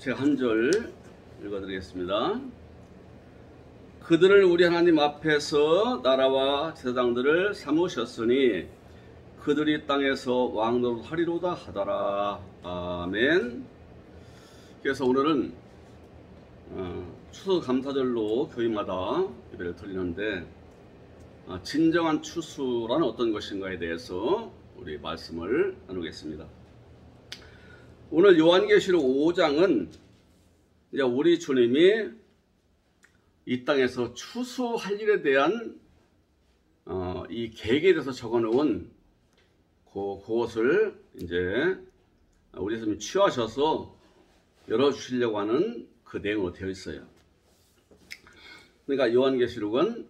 제가 한 절 읽어드리겠습니다. 그들을 우리 하나님 앞에서 나라와 제사장들을 삼으셨으니 그들이 땅에서 왕노릇 하리로다 하더라. 아멘. 그래서 오늘은 추수감사절로 교회마다 예배를 드리는데 진정한 추수란 어떤 것인가에 대해서 우리 말씀을 나누겠습니다. 오늘 요한계시록 5장은 이제 우리 주님이 이 땅에서 추수할 일에 대한 이 계획에 대해서 적어놓은 그것을 이제 우리 스님이 취하셔서 열어주시려고 하는 그 내용으로 되어 있어요. 그러니까 요한계시록은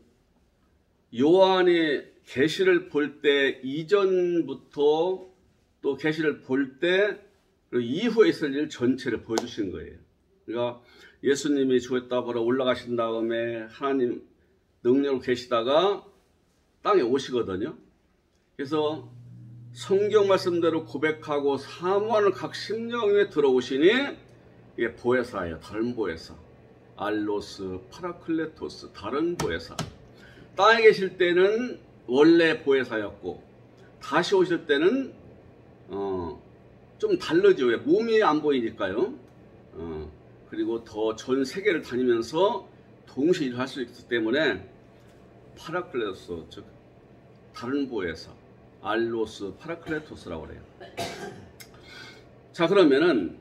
요한이 계시를 볼 때 이전부터 또 계시를 볼 때 그리고 이후에 있을 일 전체를 보여주신 거예요. 그러니까 예수님이 죽었다 보러 올라가신 다음에 하나님 능력으로 계시다가 땅에 오시거든요. 그래서 성경 말씀대로 고백하고 사모하는 각 심령에 들어오시니 이게 보혜사예요. 다른 보혜사. 알로스, 파라클레토스, 다른 보혜사. 땅에 계실 때는 원래 보혜사였고 다시 오실 때는 좀 다르죠. 왜? 몸이 안 보이니까요. 그리고 더 전 세계를 다니면서 동시에 일을 할 수 있기 때문에 파라클레토스, 즉 다른 보혜사, 알로스, 파라클레토스라고 그래요. 자, 그러면은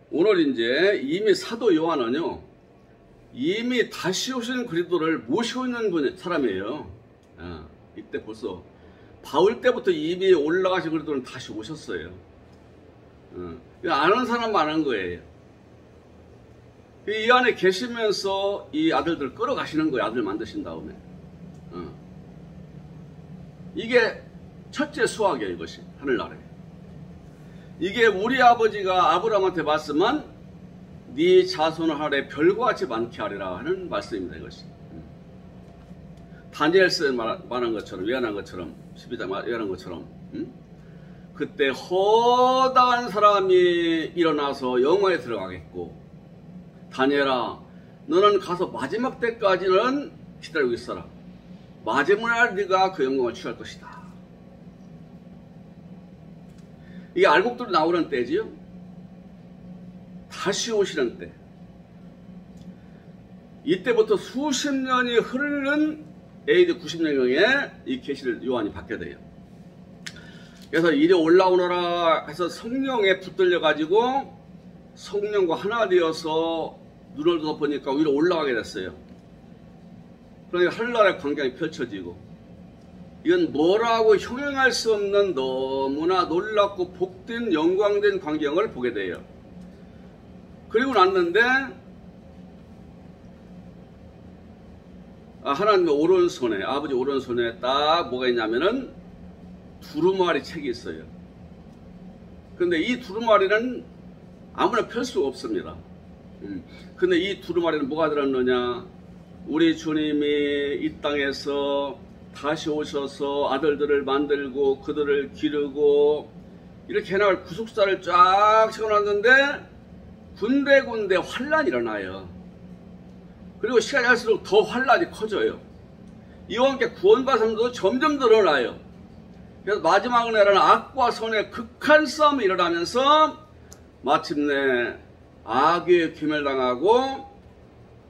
오늘 이제 이미 사도 요한은요, 이미 다시 오시는 그리스도를 모시고 있는 사람이에요. 이때 벌써 바울 때부터 이미 올라가신 그리스도는 다시 오셨어요. 아는 사람 아는 거예요. 이 안에 계시면서 이 아들들 끌어가시는 거예요. 아들 만드신 다음에. 이게 첫째 수학이에요. 이것이 하늘나라에. 이게 우리 아버지가 아브라함한테 말씀한 네 자손을 하래 별과 같이 많게 하리라 하는 말씀입니다. 이것이. 다니엘서에 말한 것처럼, 예언한 것처럼, 12장 예언한 것처럼, 그때 허다한 사람이 일어나서 영화에 들어가겠고, 다니엘아, 너는 가서 마지막 때까지는 기다리고 있어라. 마지막 날 네가 그 영광을 취할 것이다. 이게 알곡들이 나오는 때지요. 다시 오시는 때. 이때부터 수십 년이 흐르는 AD 90년경에 이 계시를 요한이 받게 돼요. 그래서 이리 올라오너라 해서 성령에 붙들려 가지고 성령과 하나 되어서 눈을 덮으니까 위로 올라가게 됐어요. 그러니까 하늘나라의 광경이 펼쳐지고, 이건 뭐라고 형용할 수 없는 너무나 놀랍고 복된 영광된 광경을 보게 돼요. 그리고 났는데 하나님의 오른손에, 아버지 오른손에 딱 뭐가 있냐면은 두루마리 책이 있어요. 근데 이 두루마리는 아무나 펼 수가 없습니다. 근데 이 두루마리는 뭐가 들었느냐? 우리 주님이 이 땅에서 다시 오셔서 아들들을 만들고 그들을 기르고 이렇게 해나갈 구속사를 쫙 채워놨는데 군데군데 환란이 일어나요. 그리고 시간이 갈수록 더 환란이 커져요. 이와 함께 구원받은 사람도 점점 늘어나요. 그래서 마지막 날에는 악과 선의 극한 싸움이 일어나면서 마침내 악에 귀멸당하고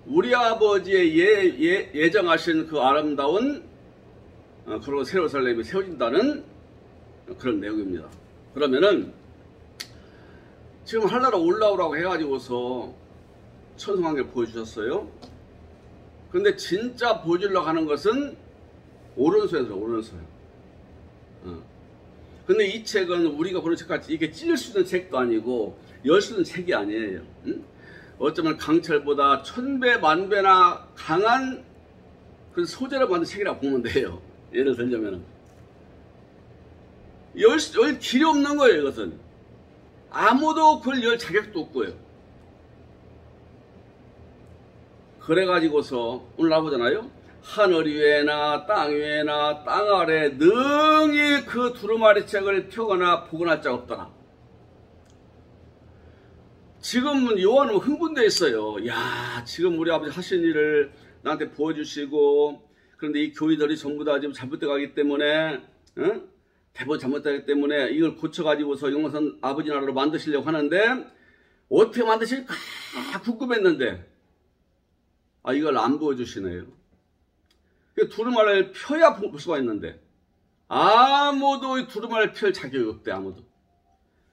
우리 아버지의 예정하신 그 아름다운 그리고 새로운 예루살렘이 세워진다는 그런 내용입니다. 그러면은 지금 하늘나라 올라오라고 해가지고서 천성한게 보여주셨어요. 근데 진짜 보여주려고 하는 것은 오른손에서 오른손. 근데 이 책은 우리가 보는 책같이 이게 찢을 수 있는 책도 아니고 열 수 있는 책이 아니에요. 어쩌면 강철보다 천배 만배나 강한 그 소재로 만든 책이라고 보면 돼요. 예를 들자면 열 길이 없는 거예요. 이것은 아무도 그걸 열 자격도 없고요. 그래가지고서 오늘 나보잖아요. 하늘 위에나 땅 위에나 땅 아래 능히 그 두루마리 책을 펴거나 보거나 자 없더라. 지금은 요한은 흥분되어 있어요. 야, 지금 우리 아버지 하신 일을 나한테 보여주시고, 그런데 이 교회들이 전부 다 지금 잘못돼 가기 때문에, 대본 잘못되기 때문에 이걸 고쳐가지고서 영원선 아버지 나라로 만드시려고 하는데, 어떻게 만드실까 궁금했는데, 이걸 안 보여주시네요. 두루마리를 펴야 볼 수가 있는데, 아무도 이 두루마리를 펼 자격이 없대, 아무도.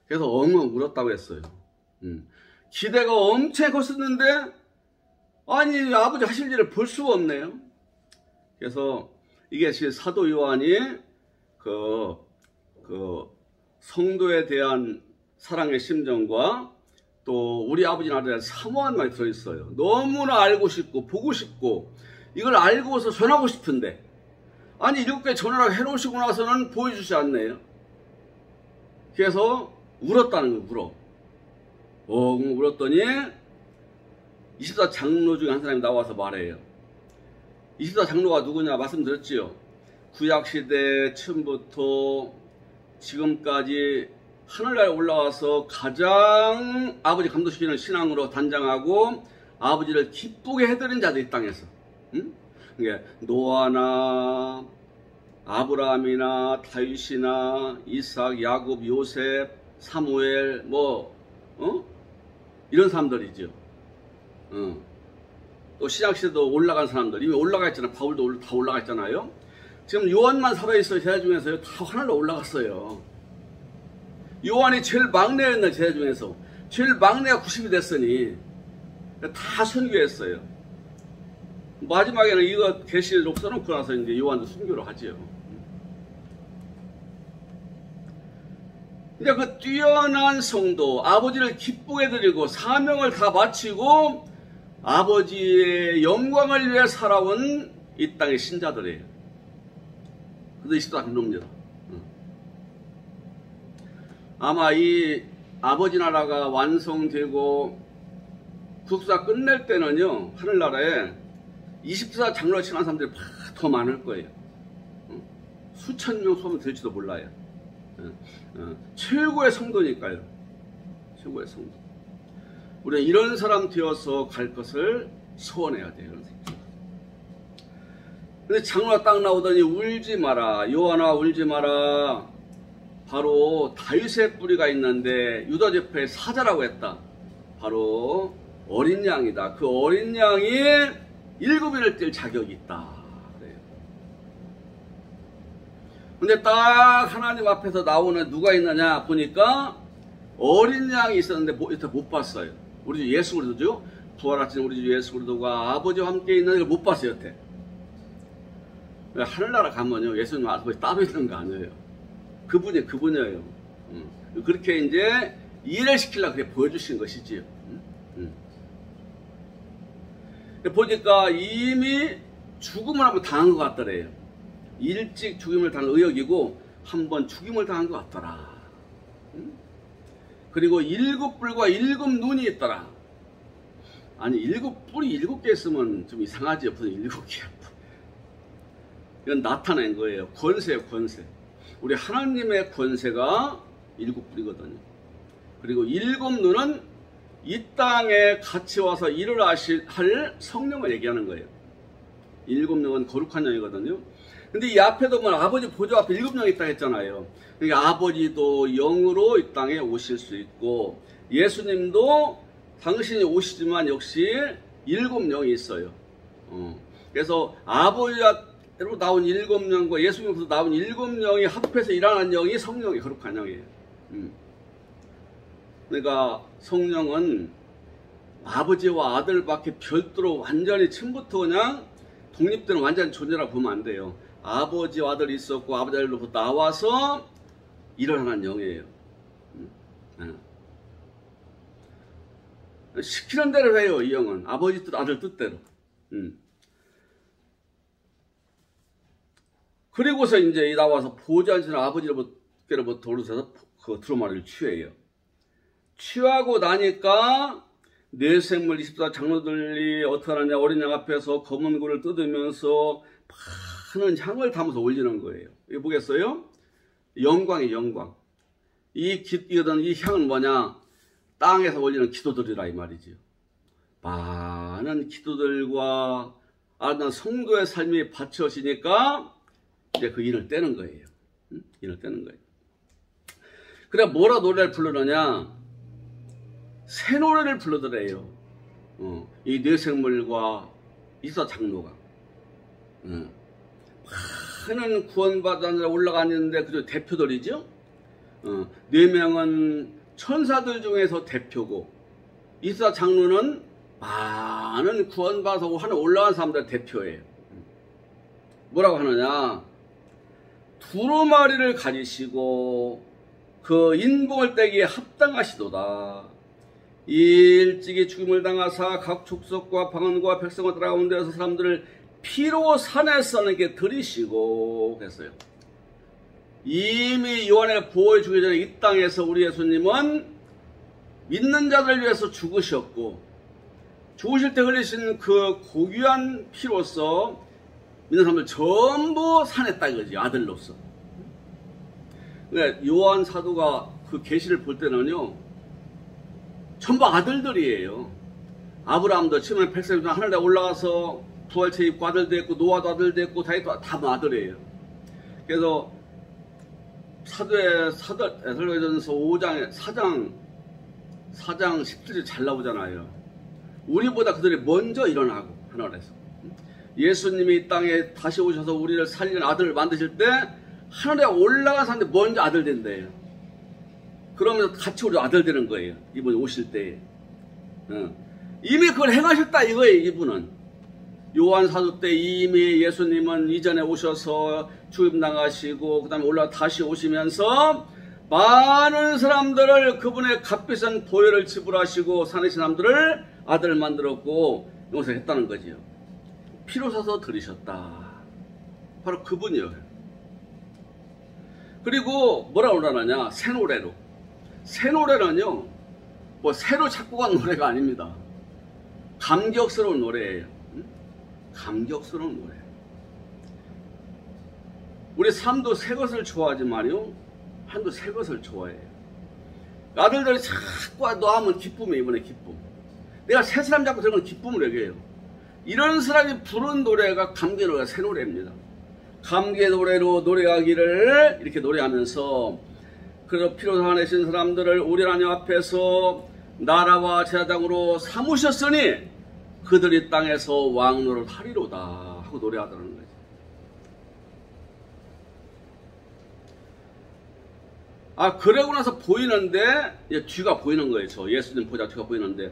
그래서 엉엉 울었다고 했어요. 기대가 엄청 컸었는데, 아니, 아버지 하실 일을 볼 수가 없네요. 그래서 이게 사도 요한이 성도에 대한 사랑의 심정과 또 우리 아버지 나라에 대한 사모한 말이 들어있어요. 너무나 알고 싶고 보고 싶고 이걸 알고서 전하고 싶은데, 아니 7개 전화를 해놓으시고 나서는 보여주지 않네요. 그래서 울었다는 거예요. 울었더니 24장로 중에 한 사람이 나와서 말해요. 24장로가 누구냐 말씀드렸지요. 구약시대 처음부터 지금까지 하늘나라에 올라와서 가장 아버지 감동시키는 신앙으로 단장하고 아버지를 기쁘게 해드린 자들, 이 땅에서. 그러니까 노아나 아브라함이나 다윗이나 이삭, 야곱, 요셉, 사무엘 이런 사람들이죠. 또 신약시대도 올라간 사람들, 이미 올라가 있잖아요. 바울도 다 올라가 있잖아요. 지금 요한만 살아있어요. 제자 중에서요. 다 하늘로 올라갔어요. 요한이 제일 막내였나, 제자 중에서. 제일 막내가 90이 됐으니 다 선교했어요. 마지막에는 이거 계시록 써놓고 나서 이제 요한도 순교를 하지요. 근데 그 뛰어난 성도, 아버지를 기쁘게 드리고 사명을 다 마치고 아버지의 영광을 위해 살아온 이 땅의 신자들이에요. 근데 24장로입니다. 아마 이 아버지 나라가 완성되고 국사 끝낼 때는요, 하늘나라에 24장로를 칭한 사람들이 더 많을 거예요. 수천 명 소문 될지도 몰라요. 최고의 성도니까요. 최고의 성도. 우리는 이런 사람 되어서 갈 것을 소원해야 돼요. 근데 장로가 딱 나오더니 울지 마라. 요한아 울지 마라. 바로 다윗의 뿌리가 있는데 유다 지파의 사자라고 했다. 바로 어린 양이다. 그 어린 양이 7인을 뗄 자격이 있다. 그래요. 근데 딱 하나님 앞에서 나오는 누가 있느냐 보니까 어린 양이 있었는데 못 봤어요. 우리 주 예수 그리스도죠. 부활하신 우리 주 예수 그리스도가 아버지와 함께 있는 걸 못 봤어요. 여태. 하늘나라 가면요, 예수님 아버지 따로 있는 거 아니에요. 그분이에요. 그렇게 이제 이해를 시키려고 그렇게 보여주신 것이지요. 보니까 이미 죽음을 한번 당한 것 같더래요. 일찍 죽임을 당한 의역이고 한번 죽임을 당한 것 같더라. 그리고 7뿔과 7눈이 있더라. 아니 7뿔이 7개 있으면 좀 이상하지. 무슨 7개야. 이건 나타낸 거예요. 권세예요, 권세. 우리 하나님의 권세가 7뿔이거든요. 그리고 7눈은 이 땅에 같이 와서 일을 할 성령을 얘기하는 거예요. 7명은 거룩한 영이거든요. 근데 이 앞에도 보면 아버지 보좌 앞에 7명이 있다 했잖아요. 그러니까 아버지도 영으로 이 땅에 오실 수 있고 예수님도 당신이 오시지만 역시 7명이 있어요. 그래서 아버지로 나온 7명과 예수님으로부터 나온 7명이 합해서 일어나는 영이 성령이 거룩한 영이에요. 그러니까 성령은 아버지와 아들밖에 별도로 완전히 처음부터 그냥 독립되는 완전히 존재라고 보면 안 돼요. 아버지와 아들이 있었고 아버지 아들로부터 나와서 일어나는 영이에요. 시키는 대로 해요. 이 영은 아버지 뜻 아들 뜻대로. 그리고서 이제 나와서 보좌 앉으신 아버지로부터 오르셔서 그 두루마리를 취해요. 취하고 나니까 뇌생물 24장로들이 어떻게 하느냐, 어린 양 앞에서 검은 굴을 뜯으면서 많은 향을 담아서 올리는 거예요. 이거 보겠어요? 영광이 영광. 이 향은 뭐냐? 땅에서 올리는 기도들이라 이 말이지요. 많은 기도들과 아름다운 성도의 삶이 바쳐지니까 이제 그 인을 떼는 거예요. 인을 떼는 거예요. 그래 뭐라 노래를 부르느냐? 새 노래를 부르더래요. 이 뇌생물과 이사 장로가 많은 구원받아 올라가는데 그저 대표들이죠. 4명은 천사들 중에서 대표고 이사 장로는 많은 구원받아서 하늘 올라간 사람들 대표예요. 뭐라고 하느냐? 두루마리를 가지시고 그 인봉을 떼기에 합당하시도다. 일찍이 죽임을 당하사 각 족속과 방언과 백성과 가운데서 사람들을 피로 산에 써내게 들이시고 그랬어요. 이미 요한의 보혈 주기 전에 이 땅에서 우리 예수님은 믿는 자들을 위해서 죽으셨고 죽으실 때 흘리신 그 고귀한 피로서 믿는 사람들 전부 산했다 이거지. 아들로서. 그러니까 요한 사도가 그 계시를 볼 때는요 전부 아들들이에요. 아브라함도 처음에 백성 중 하늘에 올라가서 부활체 입고 아들 됐고 노아도 아들 됐고 다윗도 다 아들이에요. 그래서 사도전서 5장에 4장 17절 잘 나오잖아요. 우리보다 그들이 먼저 일어나고 하늘에서 예수님이 이 땅에 다시 오셔서 우리를 살리는 아들을 만드실 때 하늘에 올라간 사람들 먼저 아들 된대요. 그러면서 같이 우리 아들 되는 거예요. 이분이 오실 때. 이미 그걸 행하셨다 이거예요. 이분은. 요한 사도 때 이미 예수님은 이전에 오셔서 죽임당하시고 그 다음에 올라가 다시 오시면서 많은 사람들을 그분의 값비싼 보혈을 지불하시고 사내신 사람들을 아들을 만들었고 용서를 했다는 거지요. 피로 사서 들이셨다. 바로 그분이요. 그리고 뭐라고 그러느냐? 새 노래로. 새 노래는요, 뭐 새로 작곡한 노래가 아닙니다. 감격스러운 노래예요. 감격스러운 노래. 우리 삶도 새 것을 좋아하지만요, 한도 새 것을 좋아해요. 아들들이 자꾸 너하면 기쁨이에요, 이번에 기쁨. 내가 새 사람 잡고 들으면 기쁨을 얘기해요. 이런 사람이 부른 노래가 감격 노래가 새 노래입니다. 감격 노래로 노래하기를 이렇게 노래하면서 그래서 피로 사내신 사람들을 우리 하나님 앞에서 나라와 제사장으로 삼으셨으니 그들이 땅에서 왕노를 하리로다 하고 노래하더라는 거죠. 그러고 나서 보이는데 뒤가 보이는 거예요. 저 예수님 보자 뒤가 보이는데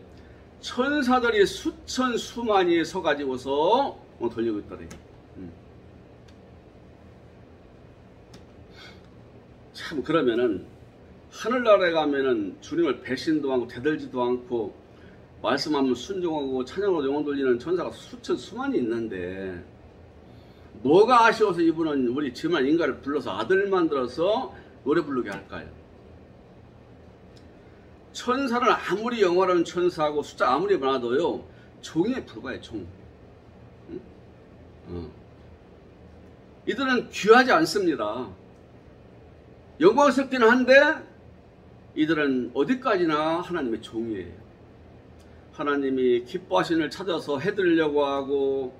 천사들이 수천 수만이 서가지고서 돌리고 있더래요. 참 그러면은 하늘나라에 가면은 주님을 배신도 않고 대들지도 않고 말씀하면 순종하고 찬양으로 영혼 돌리는 천사가 수천 수만이 있는데 뭐가 아쉬워서 이분은 우리 지만 인간을 불러서 아들 만들어서 노래 부르게 할까요? 천사는 아무리 영원한 천사하고 숫자 아무리 많아도요 종에 불과해. 종. 이들은 귀하지 않습니다. 영광스럽기는 한데 이들은 어디까지나 하나님의 종이에요. 하나님이 기뻐하시는 일 찾아서 해드리려고 하고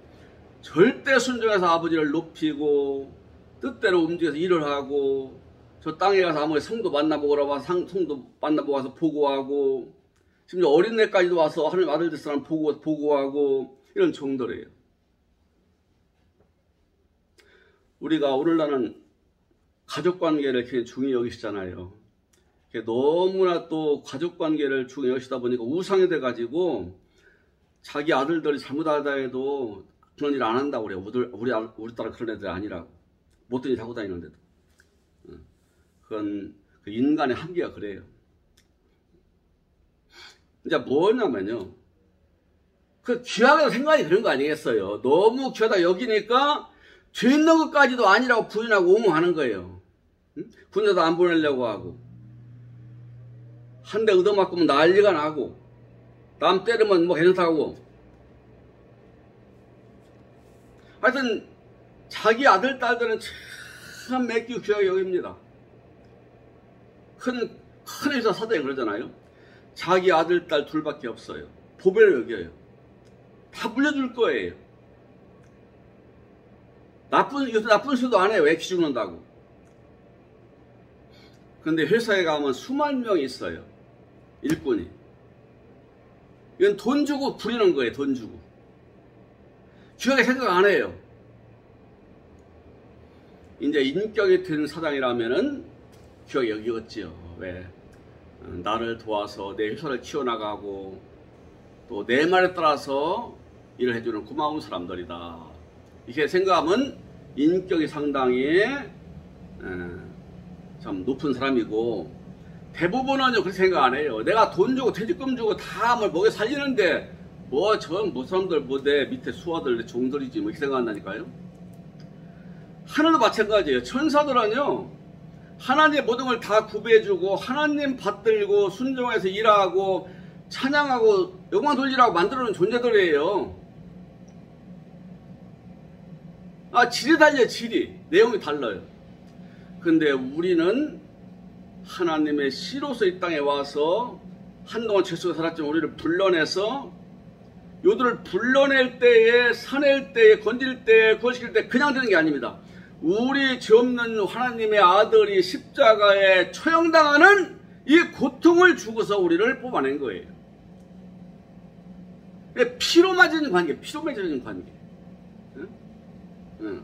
절대 순종해서 아버지를 높이고 뜻대로 움직여서 일을 하고 저 땅에 가서 아무리 성도 만나보고 와서 성도 만나보고 와서 보고하고 심지어 어린애까지도 와서 하나님 아들 될 사람 보고하고 이런 종들이에요. 우리가 오늘날은 가족관계를 굉장히 중요히 여기시잖아요. 너무나 또 가족관계를 중요히 여기시다 보니까 우상이 돼가지고 자기 아들들이 잘못하다 해도 그런 일 안 한다고 그래요. 우리 딸은 그런 애들 아니라고. 못된 일 하고 다니는데도. 그건 그 인간의 한계가 그래요. 이제 뭐냐면요. 그 귀하게 생각이 그런 거 아니겠어요. 너무 귀하다 여기니까 죄 있는 것까지도 아니라고 부인하고 옹호하는 거예요. 군대도 안 보내려고 하고 한 대 얻어맞으면 난리가 나고 남 때리면 뭐 괜찮다고 하여튼 자기 아들 딸들은 참 맺기 귀하게 여깁니다. 큰 의사 사도에 그러잖아요. 자기 아들, 딸 둘밖에 없어요. 보배를 여겨요. 다 물려줄 거예요. 나쁜 수도 안 해요. 애 키우는다고. 근데 회사에 가면 수만 명이 있어요. 일꾼이. 이건 돈 주고 부리는 거예요. 돈 주고. 귀하게 생각 안 해요. 이제 인격이 된 사장이라면은 귀하게 여기겠지요. 왜? 나를 도와서 내 회사를 키워나가고 또 내 말에 따라서 일을 해주는 고마운 사람들이다. 이렇게 생각하면 인격이 상당히 참 높은 사람이고, 대부분은 그렇게 생각 안 해요. 내가 돈 주고 퇴직금 주고 다 먹여 살리는데 뭐 사람들 내 밑에 수하들 내 종들이지 뭐 이렇게 생각한다니까요. 하늘도 마찬가지예요. 천사들은요, 하나님의 모든 걸 다 구배해주고 하나님 받들고 순종해서 일하고 찬양하고 영광 돌리라고 만들어놓은 존재들이에요. 질이 달려요. 질이. 내용이 달라요. 근데 우리는 하나님의 씨로서 이 땅에 와서 한동안 죄 속에 살았지만 우리를 불러내서, 요들을 불러낼 때에, 사낼 때에, 건질 때에, 구원시킬 때 그냥 되는 게 아닙니다. 우리 죄 없는 하나님의 아들이 십자가에 처형당하는 이 고통을 주고서 우리를 뽑아낸 거예요. 피로 맺어진 관계, 피로 맺어진 관계. 응?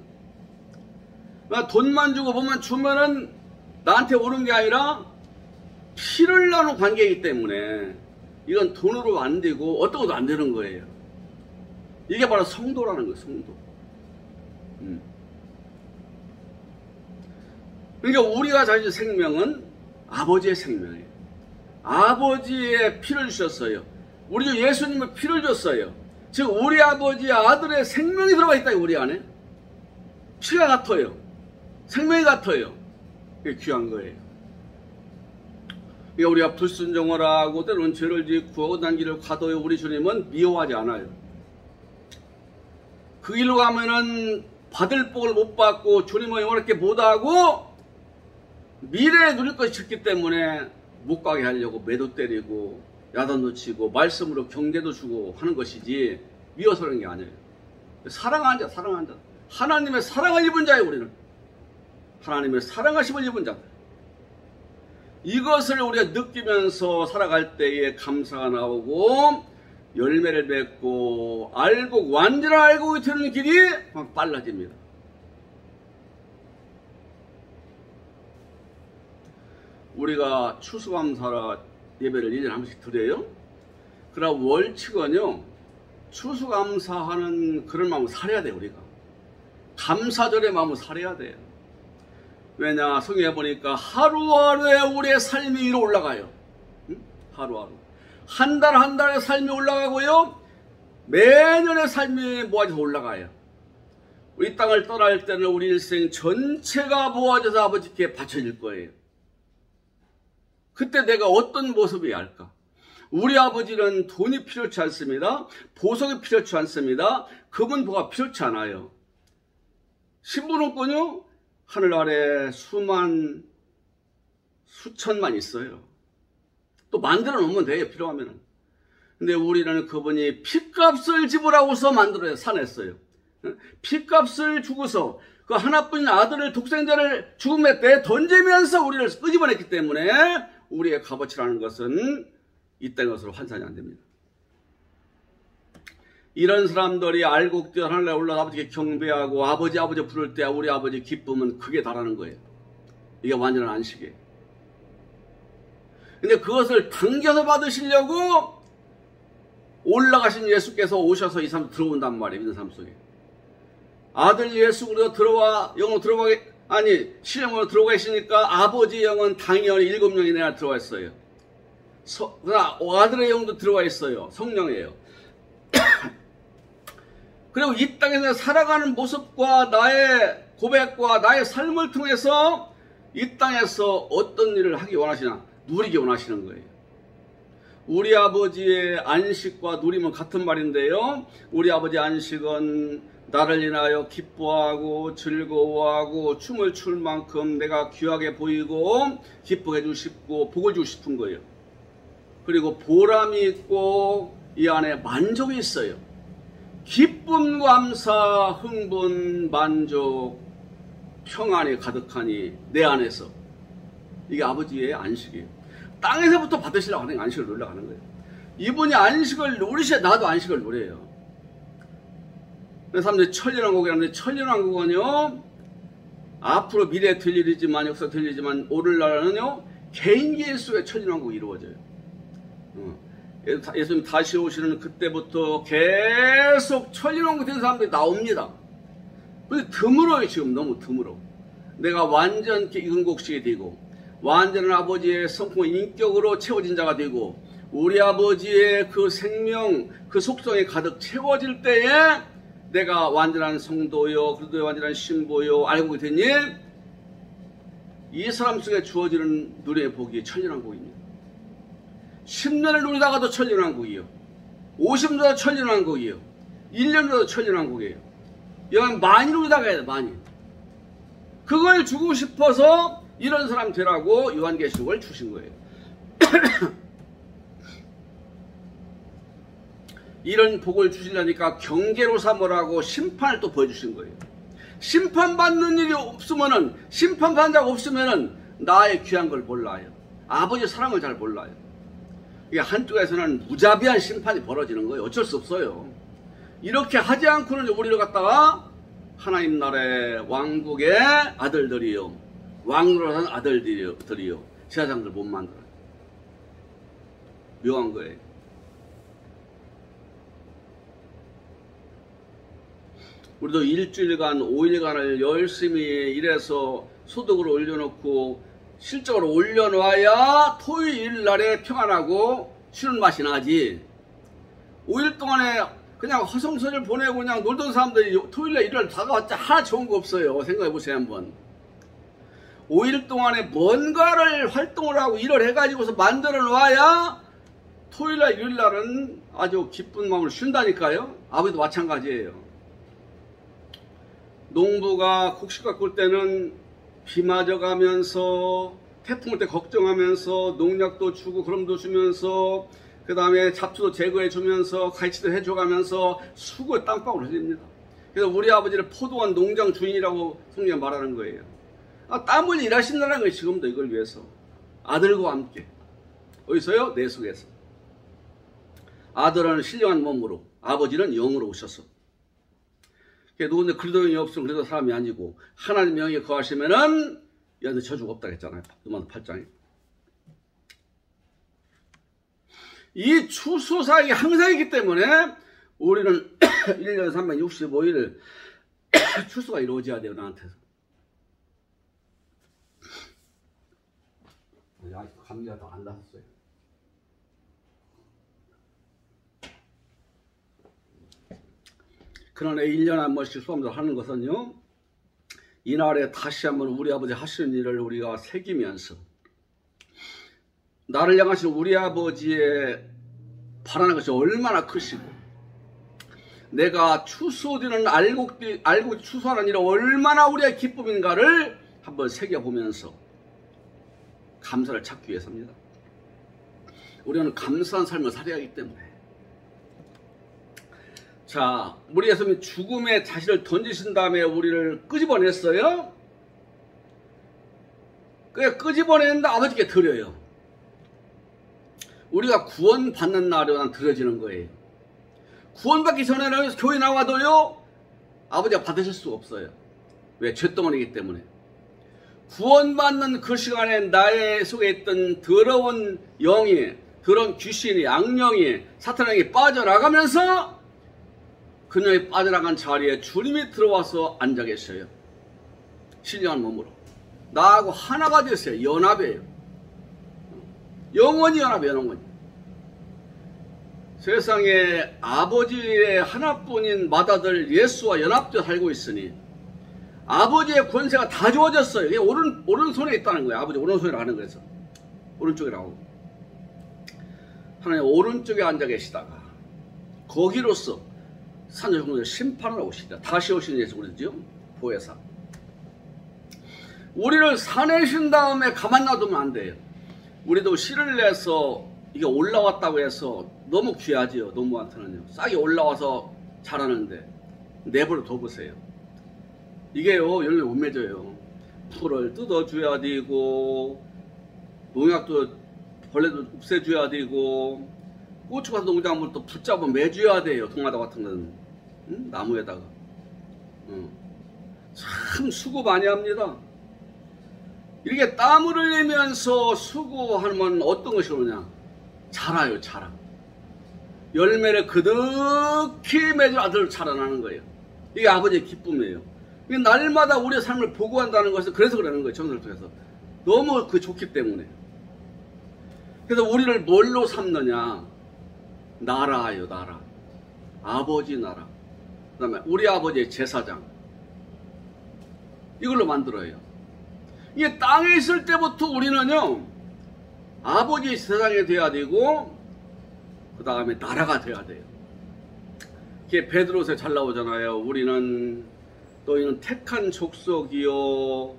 돈만 주고 뭐만 주면은 나한테 오는 게 아니라 피를 나눈 관계이기 때문에 이건 돈으로 안 되고 어떤 것도 안 되는 거예요. 이게 바로 성도라는 거예요. 성도. 그러니까 우리가 가진 생명은 아버지의 생명이에요. 아버지의 피를 주셨어요. 우리도 예수님의 피를 줬어요. 즉 우리 아버지의 아들의 생명이 들어가 있다. 우리 안에 피가 같아요. 생명이 같아요. 그게 귀한 거예요. 그러니까 우리가 불순종을 하고 때로는 죄를 짓고 난 길을 가도요, 우리 주님은 미워하지 않아요. 그 길로 가면은 받을 복을 못 받고 주님을 영원하게 못하고 미래에 누릴 것이 있기 때문에 못 가게 하려고 매도 때리고 야단도 치고 말씀으로 경계도 주고 하는 것이지 미워서 그런 게 아니에요. 사랑한 자, 사랑한 자. 하나님의 사랑을 입은 자예요. 우리는 하나님의 사랑하심을 입은 자들. 이것을 우리가 느끼면서 살아갈 때에 감사가 나오고 열매를 맺고 알고 완전히 알고 되는 길이 막 빨라집니다. 우리가 추수감사 예배를 1년에 한 번씩 드려요. 그러나 월칙은요, 추수감사하는 그런 마음을 살아야 돼요. 우리가 감사절의 마음을 살아야 돼요. 왜냐, 성경에 보니까 하루하루에 우리의 삶이 위로 올라가요. 하루하루. 한 달 한 달의 삶이 올라가고요, 매년의 삶이 모아져서 올라가요. 우리 땅을 떠날 때는 우리 일생 전체가 모아져서 아버지께 바쳐질 거예요. 그때 내가 어떤 모습이 할까? 우리 아버지는 돈이 필요치 않습니다. 보석이 필요치 않습니다. 금은 뭐가 필요치 않아요. 신분은군요, 하늘 아래 수천만 있어요. 또 만들어 놓으면 돼요, 필요하면은. 근데 우리는 그분이 핏값을 지불하고서 만들어서 사냈어요. 핏값을 주고서 그 하나뿐인 아들을, 독생자를 죽음의 때에 던지면서 우리를 끄집어냈기 때문에 우리의 값어치라는 것은 이딴 것으로 환산이 안 됩니다. 이런 사람들이 알고 하늘에 올라가 아버지께 경배하고 아버지 부를 때 우리 아버지 기쁨은 크게 달하는 거예요. 이게 완전한 안식이에요. 근데 그것을 당겨서 받으시려고 올라가신 예수께서 오셔서 이 사람 들어온단 말이에요. 믿는 사람 속에. 아들 예수 그리스도 영으로 들어가게, 아니 신령으로 들어가 계시니까 아버지 영은 당연히 7명이 내가 들어가 있어요. 아들의 영도 들어가 있어요. 성령이에요. 그리고 이 땅에서 살아가는 모습과 나의 고백과 나의 삶을 통해서 이 땅에서 어떤 일을 하기 원하시나, 누리기 원하시는 거예요. 우리 아버지의 안식과 누림은 같은 말인데요, 우리 아버지의 안식은 나를 인하여 기뻐하고 즐거워하고 춤을 출 만큼 내가 귀하게 보이고 기쁘게 해주고 싶고 복을 주고 싶은 거예요. 그리고 보람이 있고 이 안에 만족이 있어요. 기쁨, 감사, 흥분, 만족, 평안이 가득하니 내 안에서. 이게 아버지의 안식이에요. 땅에서부터 받으시려고 하는 안식을 누리려고 하는 거예요. 이분이 안식을 누리셔야 나도 안식을 누려요. 그래서 사람들이 천년왕국이라는데, 천년왕국은요 앞으로 미래에 될 일이지만, 역사 될 일이지만, 오늘날은요 개인기 속에 천년왕국이 이루어져요. 예수님 다시 오시는 그때부터 계속 천년왕국 된 사람들이 나옵니다. 근데 드물어요. 지금 너무 드물어. 내가 완전 이근곡식이 되고 완전한 아버지의 성품 인격으로 채워진 자가 되고 우리 아버지의 그 생명, 그 속성이 가득 채워질 때에 내가 완전한 성도요, 그리스도의 완전한 신보요 알고 되니 이 사람 속에 주어지는 누리의 복이 천년왕국입니다. 10년을 누리다가도 천년왕국이요, 50년도 천년왕국이요, 1년도 천년왕국이에요. 여러분 많이 누리다가 해야 돼. 많이. 그걸 주고 싶어서 이런 사람 되라고 요한계시록을 주신 거예요. 이런 복을 주시려니까 경계로 삼으라고 심판을 또 보여주신 거예요. 심판받는 일이 없으면은, 심판받는 자가 없으면은 나의 귀한 걸 몰라요. 아버지의 사랑을 잘 몰라요. 이게 한쪽에서는 무자비한 심판이 벌어지는 거예요. 어쩔 수 없어요. 이렇게 하지 않고는 우리를 갖다가 하나님 나라의 왕국의 아들들이요, 왕노릇한 아들들이요, 제사장들 못 만들어요. 묘한 거예요. 우리도 일주일간, 5일간을 열심히 일해서 소득을 올려놓고 실적으로 올려놔야 토요일 날에 평안하고 쉬는 맛이 나지. 5일 동안에 그냥 허송세를 보내고 그냥 놀던 사람들이 토요일날 일요일 다가왔자 하나 좋은 거 없어요. 생각해보세요 한번. 5일 동안에 뭔가를 활동을 하고 일을 해가지고서 만들어 놔야 토요일날 일요일날은 아주 기쁜 마음으로 쉰다니까요. 아버지도 마찬가지예요. 농부가 곡식 갖고 올 때는 비 맞아가면서 태풍 올 때 걱정하면서 농약도 주고 그럼도 주면서 그 다음에 잡초도 제거해 주면서 갈치도 해줘가면서 수고에 땀방울 흘립니다. 그래서 우리 아버지를 포도원 농장 주인이라고 성경이 말하는 거예요. 땀 흘려 일하신다는 거예요. 지금도 이걸 위해서. 아들과 함께. 어디서요? 내 속에서. 아들은 신령한 몸으로, 아버지는 영으로 오셔서. 누군데 그리스도 영이 없으면 그래도 사람이 아니고 하나님 영이 거하시면은 얘한테 저주가 없다고 했잖아요. 로마서 8장에. 이 추수사역이 항상 있기 때문에 우리는 1년 365일 추수가 이루어져야 돼요. 나한테서. 아직도 감기가 더 안 났어요. 그러나 1년에 한 번씩 수감을 하는 것은요, 이날에 다시 한번 우리 아버지 하시는 일을 우리가 새기면서 나를 향하신 우리 아버지의 바라는 것이 얼마나 크시고 내가 추수되는 알고 추수하는 일이 얼마나 우리의 기쁨인가를 한번 새겨보면서 감사를 찾기 위해서입니다. 우리는 감사한 삶을 살아야 하기 때문에. 자, 우리 예수님이 죽음의 자신을 던지신 다음에 우리를 끄집어냈어요. 그 끄집어냈는데 아버지께 드려요. 우리가 구원받는 날에만 드려지는 거예요. 구원받기 전에는 교회 나와도요, 아버지가 받으실 수가 없어요. 왜? 죄덩어리이기 때문에. 구원받는 그 시간에 나의 속에 있던 더러운 영이, 더러운 귀신이, 악령이, 사탄에게 빠져나가면서 그녀의 빠져나간 자리에 주님이 들어와서 앉아 계셔요. 신령한 몸으로. 나하고 하나가 되었어요. 연합이에요. 영원히 연합이에요. 영원히. 세상에 아버지의 하나뿐인 맏아들 예수와 연합되어 살고 있으니 아버지의 권세가 다 주어졌어요. 이게 오른손에 있다는 거예요. 아버지 오른손이라고 하는 거에서. 오른쪽이라고. 하나님 오른쪽에 앉아 계시다가 거기로서 산적공동의 심판을 오시다. 다시 오신 예수 그러죠? 보혜사. 우리를 사내신 다음에 가만 놔두면 안 돼요. 우리도 씨를 내서 이게 올라왔다고 해서 너무 귀하지요. 농부한테는요. 싹이 올라와서 자라는데 내버려 둬보세요. 이게요, 열매 못 맺어요. 풀을 뜯어줘야 되고, 농약도 벌레도 없애줘야 되고, 고추 같은 농작물 또 붙잡아 매줘야 돼요. 동마다 같은 거는. 응? 나무에다가. 참 수고 많이 합니다. 이렇게 땀을 흘리면서 수고하면 어떤 것이 오느냐? 자라요, 자라. 열매를 그득히 맺은 아들 자라나는 거예요. 이게 아버지의 기쁨이에요. 이게 날마다 우리의 삶을 보고한다는 것은 그래서 그러는 거예요. 정서를 통해서. 너무 그 좋기 때문에. 그래서 우리를 뭘로 삼느냐? 나라예요, 나라. 아버지 나라. 그 다음에 우리 아버지의 제사장. 이걸로 만들어요. 이게 땅에 있을 때부터 우리는요, 아버지의 제사장이 돼야 되고, 그 다음에 나라가 돼야 돼요. 이게 베드로서에 잘 나오잖아요. 우리는 너희는 택한 족속이요,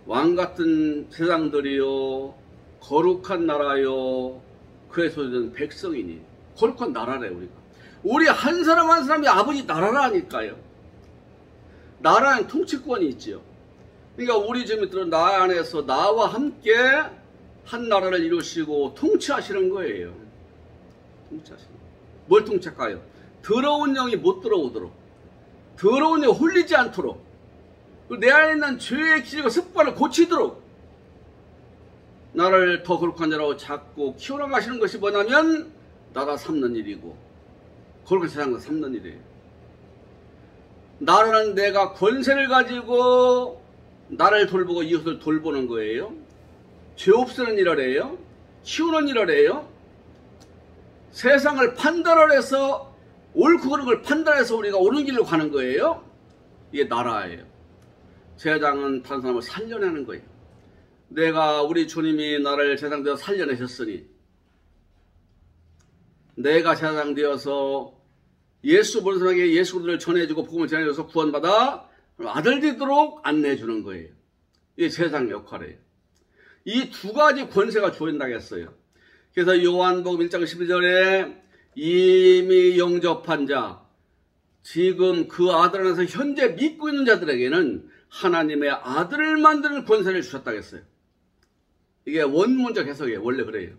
왕 같은 제사장들이요, 거룩한 나라요, 그의 소유된 백성이니. 거룩한 나라래, 우리가. 우리 한 사람 한 사람이 아버지 나라라니까요. 나라는 통치권이 있지요. 그러니까 우리 지금 나 안에서 나와 함께 한 나라를 이루시고 통치하시는 거예요. 통치하시는 거예요. 뭘 통치할까요? 더러운 영이 못 들어오도록, 더러운 영이 홀리지 않도록, 내 안에 있는 죄의 기질과 습관을 고치도록 나를 더 거룩한 자라고 자꾸 키워나가시는 것이 뭐냐면 나라 삼는 일이고, 거룩한 세상을 삼는 일이에요. 나라는 내가 권세를 가지고 나를 돌보고 이웃을 돌보는 거예요. 죄 없애는 일을 해요. 키우는 일을 해요. 세상을 판단을 해서 옳고 그른 걸 판단해서 우리가 옳은 길로 가는 거예요. 이게 나라예요. 제사장은 다른 사람을 살려내는 거예요. 내가 우리 주님이 나를 제사장 되어서 살려내셨으니 내가 제사장 되어서 예수 모르는 사람에게 예수 그리스도를 전해주고 복음을 전해줘서 구원받아 아들 되도록 안내해주는 거예요. 이게 제사장 역할이에요. 이 두 가지 권세가 주어진다고 했어요. 그래서 요한복음 1장 12절에 이미 영접한 자, 지금 그 아들 안에서 현재 믿고 있는 자들에게는 하나님의 아들을 만드는 권세를 주셨다고 했어요. 이게 원문적 해석이에요. 원래 그래요.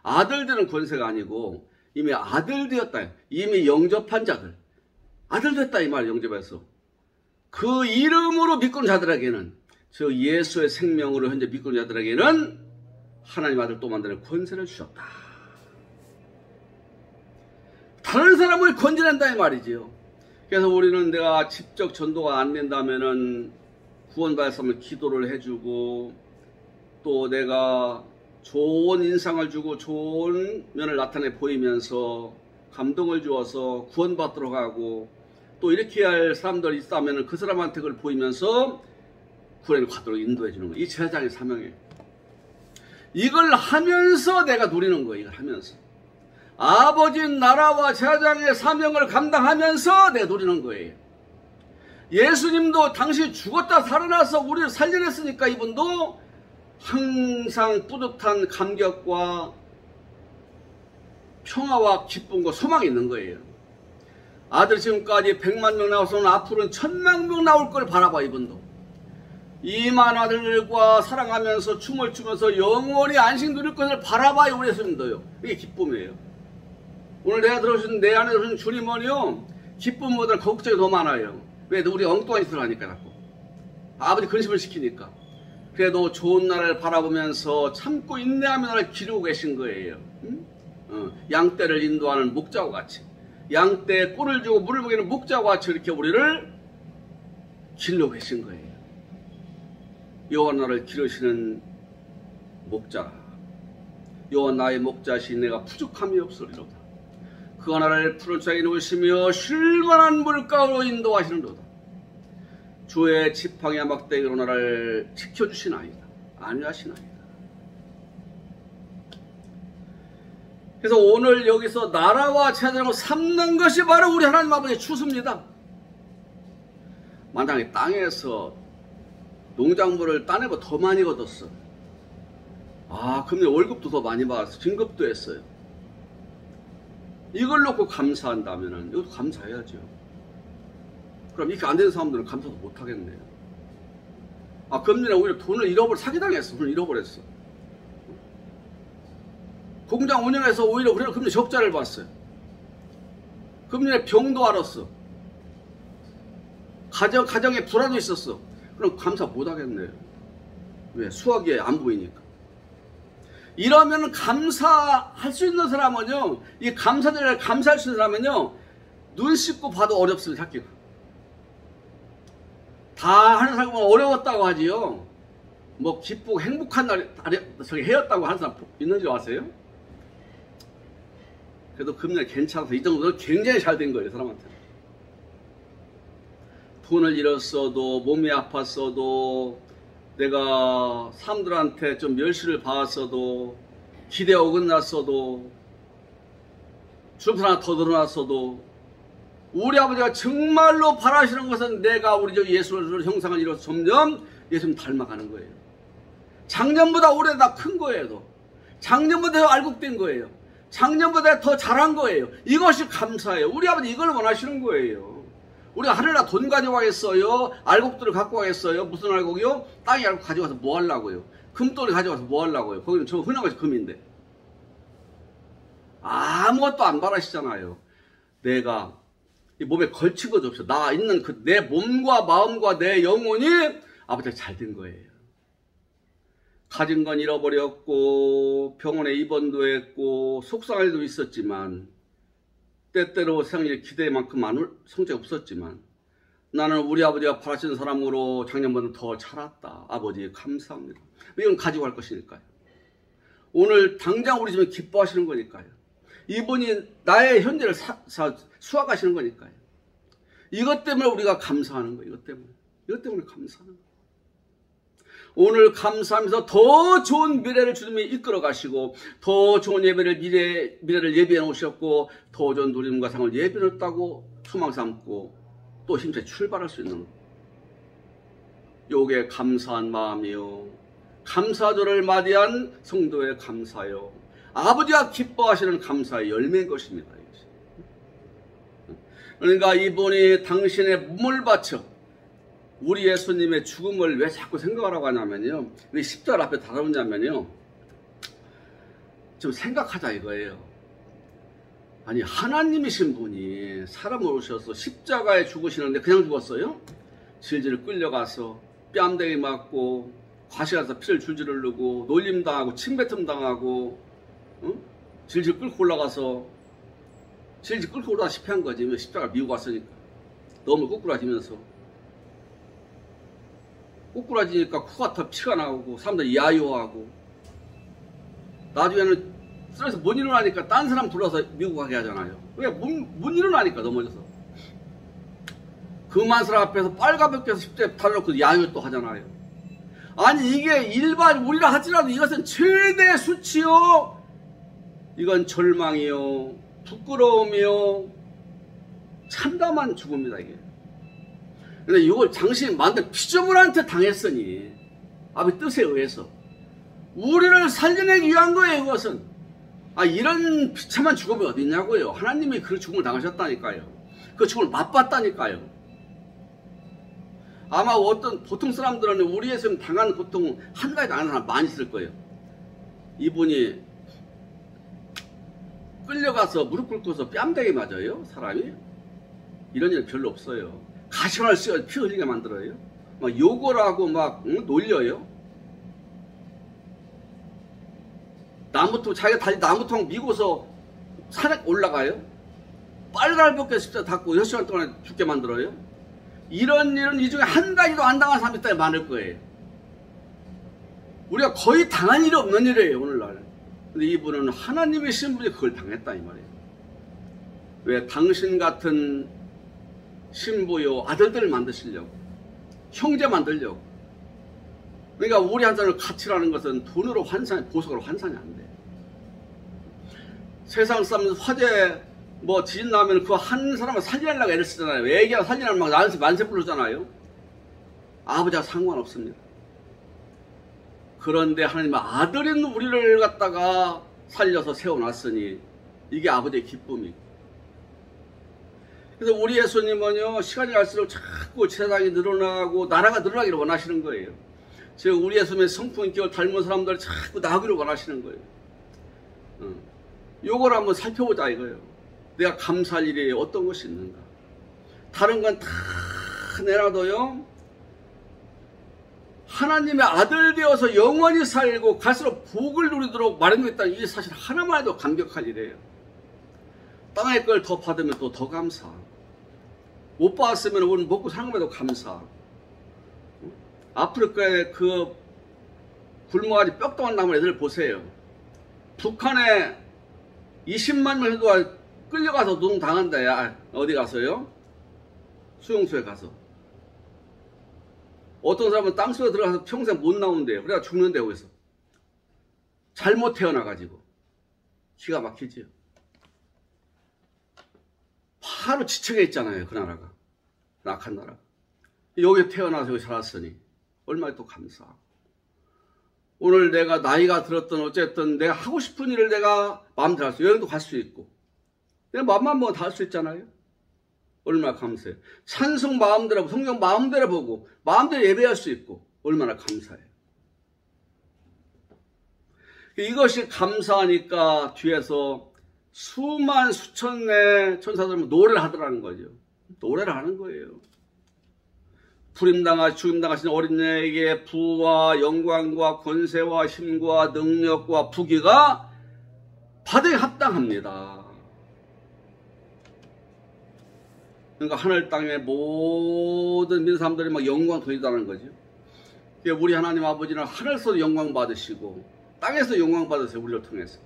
아들 되는 권세가 아니고 이미 아들 되었다. 이미 영접한 자들. 아들 됐다 이 말이에요. 영접해서. 그 이름으로 믿고 있는 자들에게는, 즉 예수의 생명으로 현재 믿고 있는 자들에게는 하나님 아들 또 만드는 권세를 주셨다. 다른 사람을 건져낸다 이 말이지요. 그래서 우리는 내가 직접 전도가 안 된다면은 구원받을 사람을 기도를 해주고, 또 내가 좋은 인상을 주고 좋은 면을 나타내 보이면서 감동을 주어서 구원받도록 하고, 또 이렇게 할 사람들이 있다면 그 사람한테 그걸 보이면서 구원을 받도록 인도해 주는 거예요. 이 제사장의 사명이에요. 이걸 하면서 내가 누리는 거예요. 이걸 하면서. 아버지 나라와 제사장의 사명을 감당하면서 내가 누리는 거예요. 예수님도 당시 죽었다 살아나서 우리를 살려냈으니까 이분도 항상 뿌듯한 감격과 평화와 기쁨과 소망이 있는 거예요. 아들 지금까지 100만 명 나와서는 앞으로는 1000만 명 나올 걸 바라봐. 이분도 이만 아들들과 사랑하면서 춤을 추면서 영원히 안식 누릴 것을 바라봐요. 우리 예수님도요. 이게 기쁨이에요. 오늘 내가 들어오신 내 안에 들어오신 주님은요, 기쁨보다 걱정이 더 많아요. 왜? 우리 엉뚱한 짓을 하니까 자꾸 아버지 근심을 시키니까. 그래도 좋은 날을 바라보면서 참고 인내하며 나를 기르고 계신 거예요. 양떼를 인도하는 목자와 같이, 양떼에 꿀을 주고 물을 먹이는 목자와 같이 이렇게 우리를 기르고 계신 거예요. 여호와 나를 기르시는 목자, 여호와 나의 목자시 내가 부족함이 없으리로다. 그가 나를 푸른 창에 놓으시며 쉴만한 물가로 인도하시는도다. 주의 지팡이와 막대기로 나를 지켜주시나이다. 안위하시나이다. 그래서 오늘 여기서 나라와 제사장을 삼는 것이 바로 우리 하나님 아버지의 추수입니다. 만약에 땅에서 농작물을 따내고 더 많이 얻었어. 아, 그러면 월급도 더 많이 받았어. 진급도 했어요. 이걸 놓고 감사한다면은 이것도 감사해야죠. 그럼 이렇게 안 되는 사람들은 감사도 못 하겠네요. 아, 금년에 오히려 돈을 사기당했어. 돈을 잃어버렸어. 공장 운영해서 오히려 우리는 금년에 적자를 봤어요. 금년에 병도 앓았어. 가정에 불화도 있었어. 그럼 감사 못 하겠네요. 왜? 수학이 안 보이니까. 이러면 감사할 수 있는 사람은요, 이 감사를 감사할 수 있는 사람은요, 눈 씻고 봐도 어렵습니다, 찾기가. 다 하는 사람은 어려웠다고 하지요. 뭐 기쁘고 행복한 날이 해였다고 하는 사람 있는 줄 아세요? 그래도 금년에 괜찮아서 이 정도는 굉장히 잘 된 거예요, 사람한테. 돈을 잃었어도, 몸이 아팠어도, 내가 사람들한테 좀 멸시를 받았어도, 기대에 어긋났어도, 주름살 하나 더 늘어났어도, 우리 아버지가 정말로 바라시는 것은 내가 우리 예수를 형상을 이뤄서 점점 예수님 닮아가는 거예요. 작년보다 올해 다 큰 거예요. 작년보다 더 알곡된 거예요. 작년보다 더 잘한 거예요. 이것이 감사예요. 우리 아버지 이걸 원하시는 거예요. 우리가 하늘나라 돈 가져가겠어요? 알곡들을 갖고 가겠어요? 무슨 알곡이요? 땅에 알곡 가져가서 뭐 하려고요? 금돌이 가져가서 뭐 하려고요? 거기는 저 흔한 것이 금인데. 아무것도 안 바라시잖아요. 내가 이 몸에 걸친 것도 없어. 나 있는 내 몸과 마음과 내 영혼이 아버지가 잘 된 거예요. 가진 건 잃어버렸고, 병원에 입원도 했고, 속상할 일도 있었지만, 때때로 세상에 기대만큼 성적이 없었지만, 나는 우리 아버지가 바라시는 사람으로 작년보다 더 자랐다. 아버지 감사합니다. 이건 가지고 갈 것이니까요. 오늘 당장 우리 집에 기뻐하시는 거니까요. 이분이 나의 현재를 수확하시는 거니까요. 이것 때문에 우리가 감사하는 거예요. 이것 때문에 감사하는 거예요. 오늘 감사하면서 더 좋은 미래를 주님이 이끌어 가시고, 더 좋은 미래를 예비해 놓으셨고, 더 좋은 누림과 상을 예비해 놓았다고 소망 삼고, 또 힘차게 출발할 수 있는, 요게 감사한 마음이요. 감사절을 맞이한 성도의 감사요. 아버지가 기뻐하시는 감사의 열매인 것입니다. 그러니까 이분이 당신의 몸을 바쳐 우리 예수님의 죽음을 왜 자꾸 생각하라고 하냐면요, 왜 십자가 앞에 다루냐면요, 좀 생각하자 이거예요. 아니, 하나님이신 분이 사람을 오셔서 십자가에 죽으시는데 그냥 죽었어요? 질질 끌려가서 뺨대기 맞고 과시가서 피를 줄줄 흐르고 놀림당하고 침뱉음 당하고, 질질 끌고 올라가서 질질 끌고 올라가시피 한 거지. 십자가를 미고 갔으니까. 너무 꼬꾸라지면서, 꼬꾸라지니까 코가 더 피가 나오고 사람들이 야유하고, 나중에는 쓰러져서 못 일어나니까 딴 사람 불러서 미국 가게 하잖아요. 왜? 못 일어나니까 넘어져서. 그만 사람 앞에서 빨가벗겨서 십자에 달아놓고 야유 또 하잖아요. 아니, 이게 일반 우리라 하지라도 이것은 최대 수치요. 이건 절망이요, 부끄러움이요, 참담한 죽음이다 이게. 근데 이걸 당신이 만든 피조물한테 당했으니, 아버지 뜻에 의해서 우리를 살려내기 위한 거예요. 이것은. 이런 비참한 죽음이 어디 있냐고요. 하나님이 그 죽음을 당하셨다니까요. 그 죽음을 맛봤다니까요. 아마 보통 사람들은 우리 예수님 당한 고통 한 가지 당하는 사람 많이 있을 거예요. 이분이 끌려가서 무릎 꿇고서 뺨대기 맞아요, 사람이? 이런 일은 별로 없어요. 가시관을 씌워 피 흘리게 만들어요. 막 욕을 하고 막 놀려요. 자기가 다리 나무통 미고서 산에 올라가요. 빨갈벗겨 십자가 닫고 6시간 동안 죽게 만들어요. 이런 일은 이 중에 한 가지도 안 당한 사람이 있다면 많을 거예요. 우리가 거의 당한 일이 없는 일이에요, 오늘날. 근데 이분은 하나님의 신분이 그걸 당했다 이 말이에요. 왜? 당신 같은 신부요 아들들을 만드시려고, 형제 만들려고. 그러니까 우리 한 사람을 가치라는 것은 돈으로 보석으로 환산이 안 돼. 세상 사람 화재 지진 나면 그 한 사람을 살리려고 애를 쓰잖아요. 애기가 살리려면 막 만세 부르잖아요. 아버지와 상관없습니다. 그런데 하나님의 아들인 우리를 갖다가 살려서 세워놨으니 이게 아버지의 기쁨이고, 그래서 우리 예수님은요, 시간이 갈수록 자꾸 세상이 늘어나고 나라가 늘어나기를 원하시는 거예요. 즉 우리 예수님의 성품격을 닮은 사람들이 자꾸 나기를 원하시는 거예요. 요걸 한번 살펴보자 이거예요. 내가 감사할 일이 어떤 것이 있는가. 다른 건 다 내놔도요, 하나님의 아들 되어서 영원히 살고 갈수록 복을 누리도록 마련되었다는 이 사실 하나만 해도 감격할 일이에요. 땅의 걸 더 받으면 또 더 감사. 못 받았으면 오늘 먹고 사는 것에도 감사. 아프리카의 그 굶어가지고 뼈동안 남은 애들 보세요. 북한에 20만 명 정도가 끌려가서 노동 당한다. 야, 어디 가서요? 수용소에 가서. 어떤 사람은 땅속에 들어가서 평생 못 나온대요. 그래야 죽는데 거기서. 잘못 태어나가지고. 기가 막히지요. 바로 지척에 있잖아요. 그 나라가. 악한 나라. 여기 태어나서 여기 살았으니 얼마나 또 감사하고. 오늘 내가 나이가 들었던 어쨌든 내가 하고 싶은 일을 내가 마음대로 할 수, 여행도 갈 수 있고 내가 마음만 먹으면 다 할 수 있잖아요. 얼마나 감사해요. 찬송 마음대로, 성경 마음대로 보고 마음대로 예배할 수 있고 얼마나 감사해요. 이것이 감사하니까 뒤에서 수만 수천의 천사들은 노래를 하더라는 거죠. 노래를 하는 거예요. 죽임당하신 어린애에게 부와 영광과 권세와 힘과 능력과 부귀가 받아야 합당합니다. 그러니까 하늘 땅의 모든 믿는 사람들이 막 영광 돌리다는 거죠. 우리 하나님 아버지는 하늘에서도 영광 받으시고 땅에서 영광 받으세요. 우리를 통해서.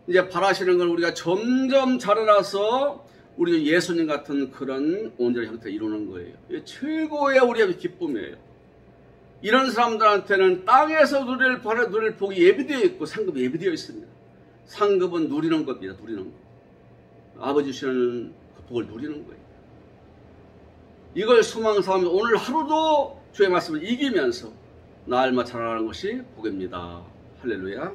이제 바라시는 건 우리가 점점 자라나서 우리 예수님 같은 그런 온전한 형태를 이루는 거예요. 이게 최고의 우리의 기쁨이에요. 이런 사람들한테는 땅에서 누릴 복이 예비되어 있고 상급이 예비되어 있습니다. 상급은 누리는 겁니다. 누리는 거. 아버지 주시는 그 복을 누리는 거예요. 이걸 소망 삼으면서 오늘 하루도 주의 말씀을 이기면서 날마다 자라나는 것이 복입니다. 할렐루야.